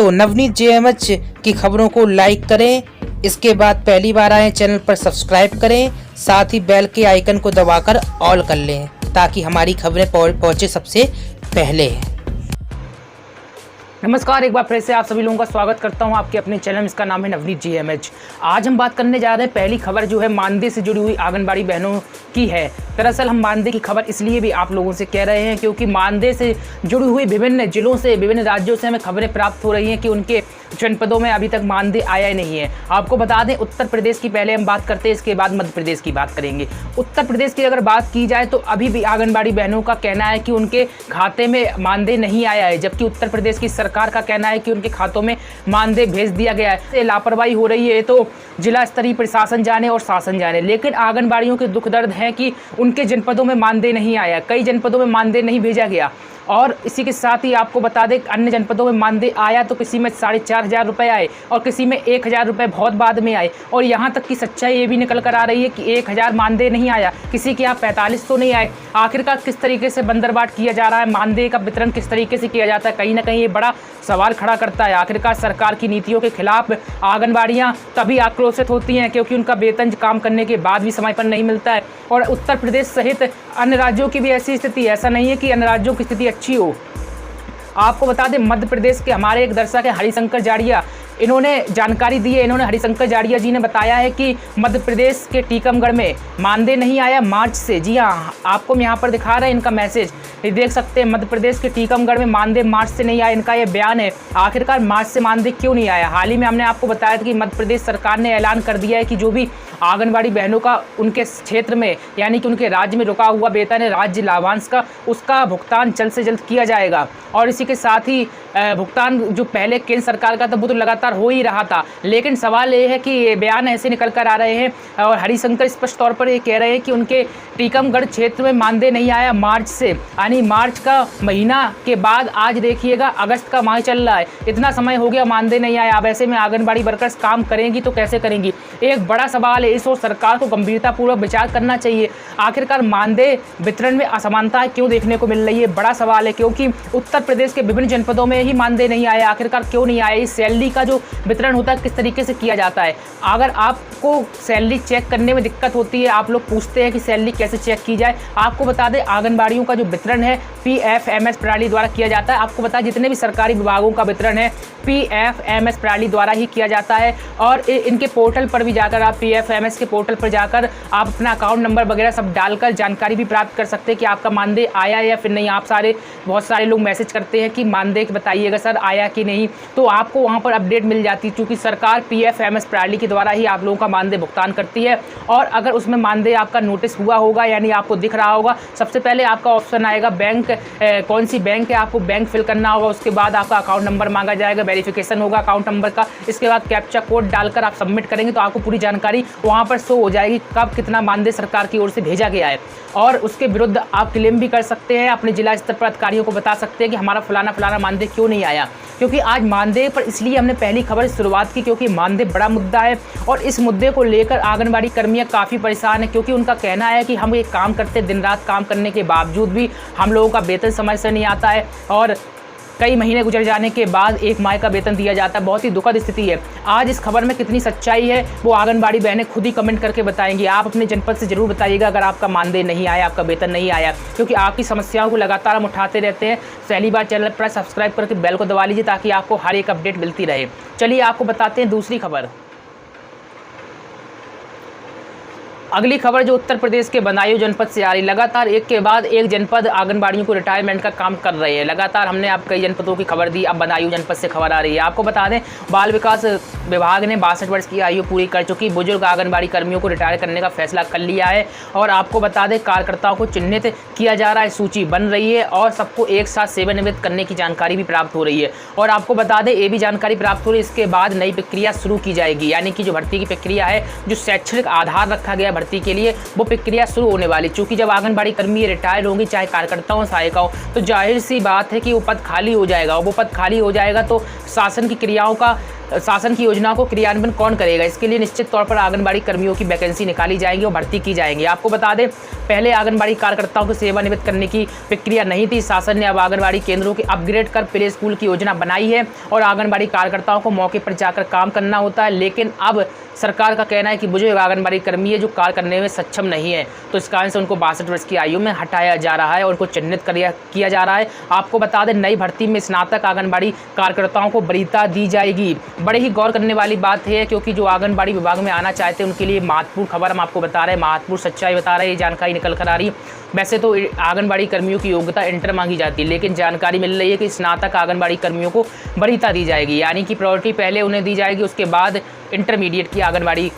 तो नवनीत जेएमएच की खबरों को लाइक करें, इसके बाद पहली बार आए चैनल पर सब्सक्राइब करें, साथ ही बेल के आइकन को दबाकर ऑल कर लें ताकि हमारी खबरें पहुंचे सबसे पहले। नमस्कार, एक बार फिर से आप सभी लोगों का स्वागत करता हूं आपके अपने चैनल। इसका नाम है नवनीत जेएमएच। आज हम बात करने जा रहे हैं, पहली खबर जो है मानदेय से जुड़ी हुई आंगनबाड़ी बहनों की है। दरअसल हम मानदेय की खबर इसलिए भी आप लोगों से कह रहे हैं क्योंकि मानदेय से जुड़ी हुई विभिन्न जिलों से, विभिन्न राज्यों से हमें खबरें प्राप्त हो रही हैं कि उनके जनपदों में अभी तक मानदेय आया ही नहीं है। आपको बता दें, उत्तर प्रदेश की पहले हम बात करते हैं, इसके बाद मध्य प्रदेश की बात करेंगे। उत्तर प्रदेश की अगर बात की जाए तो अभी भी आंगनबाड़ी बहनों का कहना है कि उनके खाते में मानदेय नहीं आया है, जबकि उत्तर प्रदेश की सरकार का कहना है कि उनके खातों में मानदेय भेज दिया गया है। लापरवाही हो रही है तो जिला स्तरीय प्रशासन जाने और शासन जाने, लेकिन आंगनबाड़ियों के दुख दर्द है कि उनके जनपदों में मानदेय नहीं आया, कई जनपदों में मानदेय नहीं भेजा गया। और इसी के साथ ही आपको बता दें, अन्य जनपदों में मानदेय आया तो किसी में 4,500 रुपये आए और किसी में 1,000 रुपये बहुत बाद में आए। और यहाँ तक की सच्चाई ये भी निकल कर आ रही है कि 1,000 मानदेय नहीं आया, किसी के यहाँ 45 नहीं आए। आखिरकार किस तरीके से बंदरबाट किया जा रहा है, मानदेय का वितरण किस तरीके से किया जाता है, कहीं ना कहीं ये बड़ा सवाल खड़ा करता है। आखिरकार सरकार की नीतियों के खिलाफ आंगनबाड़ियाँ तभी आक्रोशित होती हैं क्योंकि उनका वेतन काम करने के बाद भी समय पर नहीं मिलता है। और उत्तर प्रदेश सहित अन्य राज्यों की भी ऐसी स्थिति, ऐसा नहीं है कि अन्य राज्यों की स्थिति अच्छी हो। आपको बता दें, मध्य प्रदेश के हमारे एक दर्शक है हरिशंकर जाड़िया, इन्होंने जानकारी दी है। हरिशंकर जाड़िया जी ने बताया है कि मध्य प्रदेश के टीकमगढ़ में मानदेय नहीं आया मार्च से। जी हाँ, आपको यहाँ पर दिखा रहे हैं इनका मैसेज, ये देख सकते हैं। मध्य प्रदेश के टीकमगढ़ में मानदेय मार्च से नहीं आया, इनका ये बयान है। आखिरकार मार्च से मानदेय क्यों नहीं आया? हाल ही में हमने आपको बताया था कि मध्य प्रदेश सरकार ने ऐलान कर दिया है कि जो भी आंगनबाड़ी बहनों का उनके क्षेत्र में, यानी कि उनके राज्य में रुका हुआ वेतन है राज्य लाभांश का, उसका भुगतान जल्द से जल्द किया जाएगा। और इसी के साथ ही भुगतान जो पहले केंद्र सरकार का था वो तो लगातार हो ही रहा था, लेकिन सवाल ये है कि ये बयान ऐसे निकल कर आ रहे हैं और हरिशंकर स्पष्ट तौर पर ये कह रहे हैं कि उनके टीकमगढ़ क्षेत्र में मानदेय नहीं आया मार्च से, यानी मार्च का महीना के बाद आज देखिएगा अगस्त का माह चल रहा है, इतना समय हो गया मानदेय नहीं आया। अब ऐसे में आंगनबाड़ी वर्कर्स काम करेंगी तो कैसे करेंगी? एक बड़ा सवाल है, इस ओर सरकार को गंभीरतापूर्वक विचार करना चाहिए। आखिरकार मानदेय वितरण में असमानता क्यों देखने को मिल रही है? बड़ा सवाल है, क्योंकि उत्तर प्रदेश के विभिन्न जनपदों में ही मानदेय नहीं आया। आखिरकार क्यों नहीं आया? इस सैलरी का जो वितरण होता है किस तरीके से किया जाता है? अगर आपको सैलरी चेक करने में दिक्कत होती है, आप लोग पूछते हैं कि सैलरी कैसे चेक की जाए, आपको बता दें आंगनबाड़ियों का जो वितरण है PFMS प्रणाली द्वारा किया जाता है। आपको बता, जितने भी सरकारी विभागों का वितरण है PFMS प्रणाली द्वारा ही किया जाता है। और इनके पोर्टल पर भी जाकर, आप PFMS के पोर्टल पर जाकर आप अपना अकाउंट नंबर वगैरह सब डालकर जानकारी भी प्राप्त कर सकते हैं कि आपका मानदेय आया या फिर नहीं। आप बहुत सारे लोग मैसेज करते हैं कि मानदेय बताइएगा सर आया कि नहीं, तो आपको वहाँ पर अपडेट मिल जाती है, क्योंकि सरकार PFMS प्रणाली के द्वारा ही आप लोगों का मानदेय भुगतान करती है। और अगर उसमें मानदेय आपका नोटिस हुआ होगा, यानी आपको दिख रहा होगा, सबसे पहले आपका ऑप्शन आएगा बैंक, कौन सी बैंक है, आपको बैंक फिल करना होगा। उसके बाद आपका अकाउंट नंबर मांगा जाएगा, वेरिफिकेशन होगा अकाउंट नंबर का। इसके बाद कैप्चा कोड डालकर आप सबमिट करेंगे तो आपको पूरी जानकारी वहाँ पर शो हो जाएगी कब कितना मानदेय सरकार की ओर से भेजा गया है। और उसके विरुद्ध आप क्लेम भी कर सकते हैं, अपने जिला स्तर पर अधिकारियों को बता सकते हैं कि हमारा फलाना मानदेय क्यों नहीं आया। क्योंकि आज मानदेय पर इसलिए हमने पहली खबर से शुरुआत की क्योंकि मानदेय बड़ा मुद्दा है और इस मुद्दे को लेकर आंगनबाड़ी कर्मियां काफ़ी परेशान है, क्योंकि उनका कहना है कि हम ये काम करते, दिन रात काम करने के बावजूद भी हम लोगों का वेतन समय से नहीं आता है और कई महीने गुजर जाने के बाद एक माह का वेतन दिया जाता है। बहुत ही दुखद स्थिति है। आज इस खबर में कितनी सच्चाई है वो आंगनबाड़ी बहनें खुद ही कमेंट करके बताएंगी। आप अपने जनपद से जरूर बताइएगा अगर आपका मानदेय नहीं आया, आपका वेतन नहीं आया, क्योंकि आपकी समस्याओं को लगातार हम उठाते रहते हैं। पहली बार चैनल पर सब्सक्राइब करके बेल को दबा लीजिए ताकि आपको हर एक अपडेट मिलती रहे। चलिए आपको बताते हैं दूसरी खबर। अगली खबर जो उत्तर प्रदेश के बदायूं जनपद से आ रही, लगातार एक के बाद एक जनपद आंगनबाड़ियों को रिटायरमेंट का काम कर रहे हैं। लगातार हमने आप कई जनपदों की खबर दी, अब बदायूं जनपद से खबर आ रही है। आपको बता दें, बाल विकास विभाग ने 62 वर्ष की आयु पूरी कर चुकी बुजुर्ग आंगनबाड़ी कर्मियों को रिटायर करने का फैसला कर लिया है। और आपको बता दें, कार्यकर्ताओं को चिन्हित किया जा रहा है, सूची बन रही है और सबको एक साथ सेवानिवृत्त करने की जानकारी भी प्राप्त हो रही है। और आपको बता दें, ये भी जानकारी प्राप्त हो रही है, इसके बाद नई प्रक्रिया शुरू की जाएगी, यानी कि जो भर्ती की प्रक्रिया है, जो शैक्षणिक आधार रखा गया भर्ती के लिए, वो प्रक्रिया शुरू होने वाली। चूंकि जब आंगनबाड़ी कर्मी रिटायर होंगी, चाहे कार्यकर्ता हो सहायिका हो, तो जाहिर सी बात है कि वो पद खाली हो जाएगा और वो पद खाली हो जाएगा तो शासन की क्रियाओं का शासन की योजना को क्रियान्वयन कौन करेगा? इसके लिए निश्चित तौर पर आंगनबाड़ी कर्मियों की वैकेंसी निकाली जाएगी और भर्ती की जाएंगी। आपको बता दें, पहले आंगनबाड़ी कार्यकर्ताओं को सेवानिवृत्त करने की प्रक्रिया नहीं थी। शासन ने अब आंगनबाड़ी केंद्रों के अपग्रेड कर प्ले स्कूल की योजना बनाई है और आंगनबाड़ी कार्यकर्ताओं को मौके पर जाकर काम करना होता है। लेकिन अब सरकार का कहना है कि बुजुर्ग आंगनबाड़ी कर्मी है जो कार्य करने में सक्षम नहीं है, तो इस कारण से उनको 62 वर्ष की आयु में हटाया जा रहा है और उनको चिन्हित किया जा रहा है। आपको बता दें, नई भर्ती में स्नातक आंगनबाड़ी कार्यकर्ताओं को वरीयता दी जाएगी। बड़े ही गौर करने वाली बात है, क्योंकि जो आंगनबाड़ी विभाग में आना चाहते हैं उनके लिए महत्वपूर्ण खबर हम आपको बता रहे हैं, महत्वपूर्ण सच्चाई बता रहे हैं, ये जानकारी निकल कर आ रही है। वैसे तो आंगनबाड़ी कर्मियों की योग्यता इंटर मांगी जाती है, लेकिन जानकारी मिल रही है कि स्नातक आंगनबाड़ी कर्मियों को वरीयता दी जाएगी, यानी कि प्रायोरिटी पहले उन्हें दी जाएगी, उसके बाद इंटरमीडिएट की आंगनबाड़ी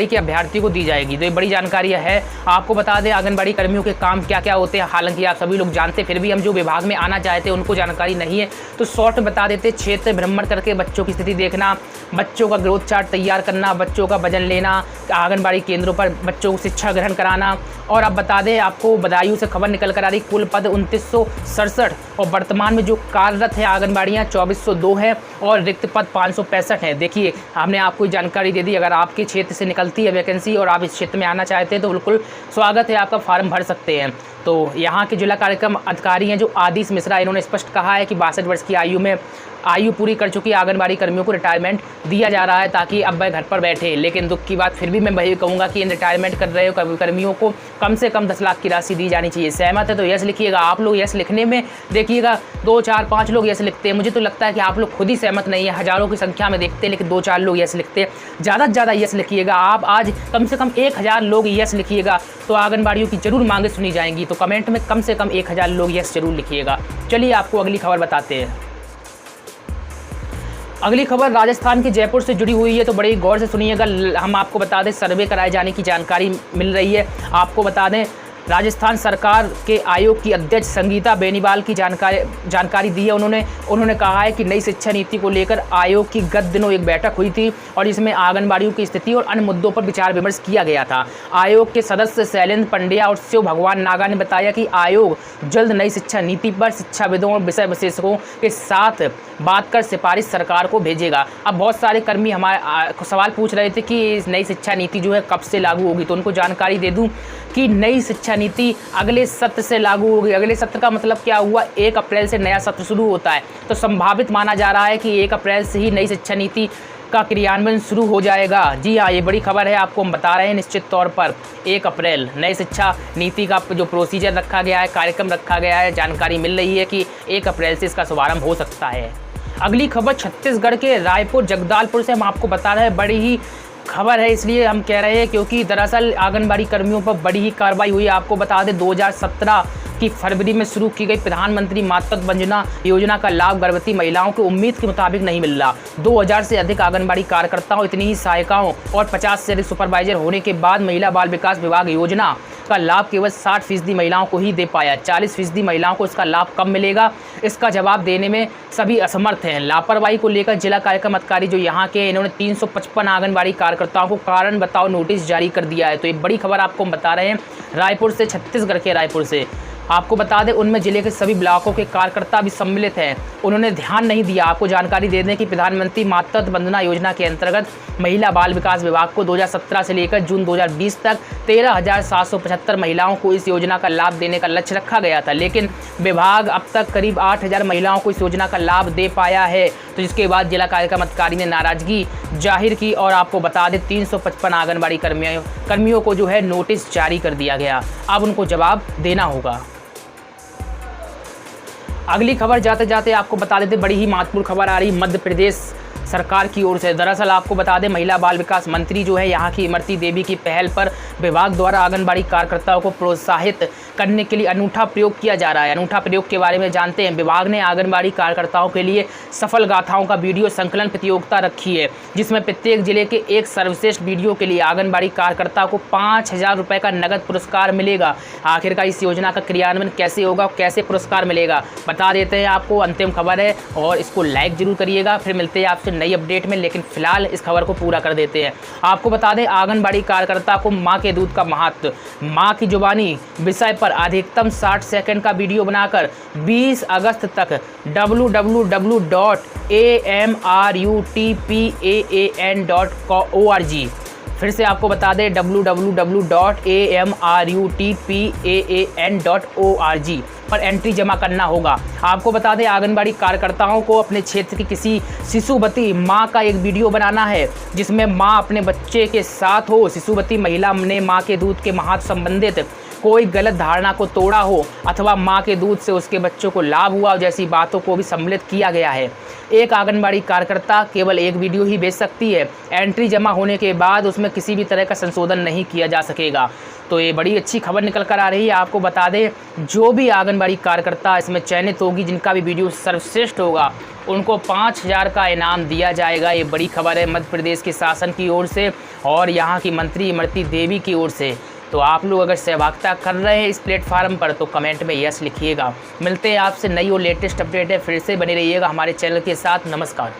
के अभ्यर्थी को दी जाएगी। तो ये बड़ी जानकारी है। आपको बता दें आंगनबाड़ी कर्मियों के काम क्या क्या होते हैं, हालांकि आप सभी लोग जानते हैं, फिर भी हम जो विभाग में आना चाहते हैं उनको जानकारी नहीं है तो शॉर्ट में बता देते। क्षेत्र भ्रमण करके बच्चों की स्थिति देखना, बच्चों का ग्रोथ चार्ट तैयार करना, बच्चों का वजन लेना, आंगनबाड़ी केंद्रों पर बच्चों को शिक्षा ग्रहण कराना। और अब बता दें आपको बदायूं से खबर निकल कर आ रही, कुल पद 2967 और वर्तमान में जो कार्यरत है आंगनबाड़ियाँ 2402 है और रिक्त पद 565 है। देखिए, हमने आपको जानकारी दे दी। अगर आपके क्षेत्र से निकलती है वैकेंसी और आप इस क्षेत्र में आना चाहते हैं तो बिल्कुल स्वागत है, आपका फॉर्म भर सकते हैं। तो यहाँ के जिला कार्यक्रम अधिकारी हैं जो आदिश मिश्रा, इन्होंने स्पष्ट कहा है कि 62 वर्ष की आयु पूरी कर चुकी आंगनबाड़ी कर्मियों को रिटायरमेंट दिया जा रहा है ताकि अब वह घर पर बैठे। लेकिन दुख की बात फिर भी मैं वही कहूँगा कि इन रिटायरमेंट कर रहे हो कर्मियों को कम से कम 10 लाख की राशि दी जानी चाहिए। सहमत है तो यस लिखिएगा। आप लोग यस लिखने में देखिएगा 2, 4, 5 लोग यस लिखते हैं। मुझे तो लगता है कि आप लोग खुद ही सहमत नहीं है, हज़ारों की संख्या में देखते हैं लेकिन 2, 4 लोग यस लिखते हैं। ज़्यादा से ज़्यादा यस लिखिएगा। आप आज कम से कम 1000 लोग यस लिखिएगा तो आंगनबाड़ियों की जरूर मांगें सुनी जाएंगी। तो कमेंट में कम से कम 1000 लोग यस जरूर लिखिएगा। चलिए आपको अगली खबर बताते हैं। अगली खबर राजस्थान के जयपुर से जुड़ी हुई है, तो बड़ी गौर से सुनिएगा। हम आपको बता दें सर्वे कराए जाने की जानकारी मिल रही है। आपको बता दें राजस्थान सरकार के आयोग की अध्यक्ष संगीता बेनीवाल की जानकारी दी है। उन्होंने कहा है कि नई शिक्षा नीति को लेकर आयोग की गत दिनों एक बैठक हुई थी और इसमें आंगनबाड़ियों की स्थिति और अन्य मुद्दों पर विचार विमर्श किया गया था। आयोग के सदस्य शैलेंद्र पंड्या और शिव भगवान नागा ने बताया कि आयोग जल्द नई शिक्षा नीति पर शिक्षाविदों और विषय विशेषज्ञों के साथ बात कर सिफारिश सरकार को भेजेगा। अब बहुत सारे कर्मी हमारे सवाल पूछ रहे थे कि इस नई शिक्षा नीति जो है कब से लागू होगी, तो उनको जानकारी दे दूं कि नई शिक्षा नीति अगले सत्र से लागू होगी। अगले सत्र का मतलब क्या हुआ, 1 अप्रैल से नया सत्र शुरू होता है, तो संभावित माना जा रहा है कि 1 अप्रैल से ही नई शिक्षा नीति का क्रियान्वयन शुरू हो जाएगा। जी हाँ, ये बड़ी खबर है, आपको हम बता रहे हैं निश्चित तौर पर 1 अप्रैल नई शिक्षा नीति का जो प्रोसीजर रखा गया है, कार्यक्रम रखा गया है, जानकारी मिल रही है कि 1 अप्रैल से इसका शुभारंभ हो सकता है। अगली खबर छत्तीसगढ़ के रायपुर जगदलपुर से हम आपको बता रहे हैं। बड़ी ही खबर है इसलिए हम कह रहे हैं क्योंकि दरअसल आंगनबाड़ी कर्मियों पर बड़ी ही कार्रवाई हुई। आपको बता दें 2017 की फरवरी में शुरू की गई प्रधानमंत्री मातृत्व वंदना योजना का लाभ गर्भवती महिलाओं को उम्मीद के मुताबिक नहीं मिल रहा। 2000 से अधिक आंगनबाड़ी कार्यकर्ताओं, इतनी ही सहायिकाओं और 50 से अधिक सुपरवाइजर होने के बाद महिला बाल विकास विभाग योजना का लाभ केवल 60% महिलाओं को ही दे पाया। 40% महिलाओं को इसका लाभ कब मिलेगा, इसका जवाब देने में सभी असमर्थ हैं। लापरवाही को लेकर जिला कार्यक्रम अधिकारी जो यहाँ के, इन्होंने 355 आंगनबाड़ी कार्यकर्ताओं को कारण बताओ नोटिस जारी कर दिया है। तो ये बड़ी खबर आपको हम बता रहे हैं रायपुर से, छत्तीसगढ़ के रायपुर से। आपको बता दें उनमें जिले के सभी ब्लॉकों के कार्यकर्ता भी सम्मिलित हैं। उन्होंने ध्यान नहीं दिया। आपको जानकारी दे दें कि प्रधानमंत्री मातृत्व वंदना योजना के अंतर्गत महिला बाल विकास विभाग को 2017 से लेकर जून 2020 तक 13,775 महिलाओं को इस योजना का लाभ देने का लक्ष्य रखा गया था, लेकिन विभाग अब तक करीब 8,000 महिलाओं को इस योजना का लाभ दे पाया है। तो जिसके बाद जिला कार्यक्रम अधिकारी ने नाराजगी जाहिर की और आपको बता दें 355 आंगनबाड़ी कर्मियों को जो है नोटिस जारी कर दिया गया। अब उनको जवाब देना होगा। अगली खबर जाते जाते आपको बता देते, बड़ी ही महत्वपूर्ण खबर आ रही मध्य प्रदेश सरकार की ओर से। दरअसल आपको बता दें महिला बाल विकास मंत्री जो है यहाँ की इमरती देवी की पहल पर विभाग द्वारा आंगनबाड़ी कार्यकर्ताओं को प्रोत्साहित करने के लिए अनूठा प्रयोग किया जा रहा है। अनूठा प्रयोग के बारे में जानते हैं। विभाग ने आंगनबाड़ी कार्यकर्ताओं के लिए सफल गाथाओं का वीडियो संकलन प्रतियोगिता रखी है, जिसमें प्रत्येक जिले के एक सर्वश्रेष्ठ वीडियो के लिए आंगनबाड़ी कार्यकर्ता को 5,000 रुपये का नगद पुरस्कार मिलेगा। आखिरकार इस योजना का क्रियान्वयन कैसे होगा, कैसे पुरस्कार मिलेगा, बता देते हैं आपको। अंतिम खबर है और इसको लाइक जरूर करिएगा। फिर मिलते हैं आपसे नई अपडेट में, लेकिन फिलहाल इस खबर को पूरा कर देते हैं। आपको बता दें, आंगनबाड़ी कार्यकर्ता को मां के दूध का महत्व, मां की जुबानी विषय पर अधिकतम 60 सेकंड का वीडियो बनाकर 20 अगस्त तक www.amrutpaan.org, फिर से आपको बता दें www.amrutpaan.org पर एंट्री जमा करना होगा। आपको बता दें, आंगनबाड़ी कार्यकर्ताओं को अपने क्षेत्र की किसी शिशुवती मां का एक वीडियो बनाना है जिसमें मां अपने बच्चे के साथ हो। शिशुवती महिला ने मां के दूध के महत्व संबंधित कोई गलत धारणा को तोड़ा हो अथवा मां के दूध से उसके बच्चों को लाभ हुआ जैसी बातों को भी सम्मिलित किया गया है। एक आंगनबाड़ी कार्यकर्ता केवल एक वीडियो ही भेज सकती है। एंट्री जमा होने के बाद उसमें किसी भी तरह का संशोधन नहीं किया जा सकेगा। तो ये बड़ी अच्छी खबर निकल कर आ रही है। आपको बता दें, जो भी आंगनबाड़ी कार्यकर्ता इसमें चयनित होगी, जिनका भी वीडियो सर्वश्रेष्ठ होगा, उनको 5000 का इनाम दिया जाएगा। ये बड़ी खबर है मध्य प्रदेश के शासन की ओर से और यहाँ की मंत्री इमरती देवी की ओर से। तो आप लोग अगर सहभागिता कर रहे हैं इस प्लेटफार्म पर तो कमेंट में यस लिखिएगा। मिलते हैं आपसे नई और लेटेस्ट अपडेट है, फिर से बने रहिएगा हमारे चैनल के साथ। नमस्कार।